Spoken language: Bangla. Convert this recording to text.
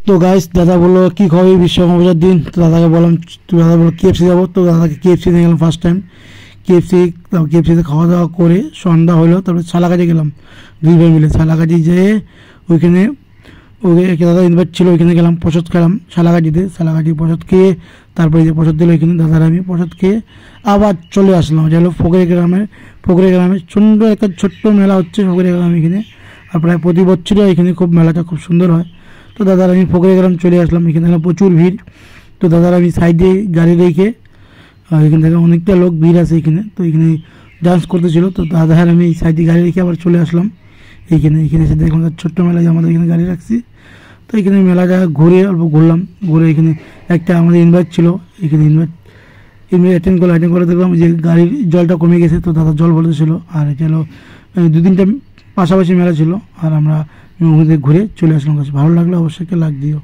তো গাইস দাদা বললো কী খাবি বিশ্বকর্মার দিন, তো দাদাকে বললাম, তো দাদা বললো কেএফসি যাবো। তো দাদাকে কেএফসি নিয়ে গেলাম ফার্স্ট টাইম। কেএফসিতে খাওয়া দাওয়া করে সন্ধ্যা হলো, তারপরে সালাকাজি গেলাম 2 ভাই মিলে। সালাকাজি যেয়ে ওইখানে দাদা ইনভাইট ছিল, ওইখানে গেলাম, প্রসাদ খেলাম সালাকাজিতে। সালাকাজি প্রসাদ খেয়ে তারপরে যে প্রসাদ দিল ওইখানে দাদার আমি প্রসাদ খেয়ে আবার চলে আসলাম। যে হলো ফকিরে গ্রামে সুন্দর একটা ছোট্ট মেলা হচ্ছে ফকিরে গ্রামে এখানে, আর প্রায় প্রতি বছরই এখানে খুব মেলাটা খুব সুন্দর হয়। তো দাদার আমি ফকিরে গ্রাম চলে আসলাম, এখানে প্রচুর ভিড়। তো দাদার আমি সাইডে গাড়ি রেখে, এখান থেকে অনেকটা লোক ভিড় আছে এখানে, তো এখানে ডান্স করতেছিল। তো দাদার আমি সাইডে গাড়ি রেখে আবার চলে আসলাম এখানে এসে দেখলাম ছোট্ট মেলায় আমাদের এখানে গাড়ি রাখছি। তো এখানে মেলা জায়গা ঘুরে অল্প ঘুরলাম, ঘুরে এখানে একটা আমাদের ইনভাইট ছিল, এখানে ইনভাইট অ্যাটেন্ড করে দেখলাম যে গাড়ির জলটা কমে গেছে। তো দাদা জল বলতেছিল, আর এটা হলো 2-3টা পাশাপাশি মেলা ছিল, আর আমরা ঘুরে চলে আসলাম। কাছে ভালো লাগলো, অবশ্যই লাইক দিও।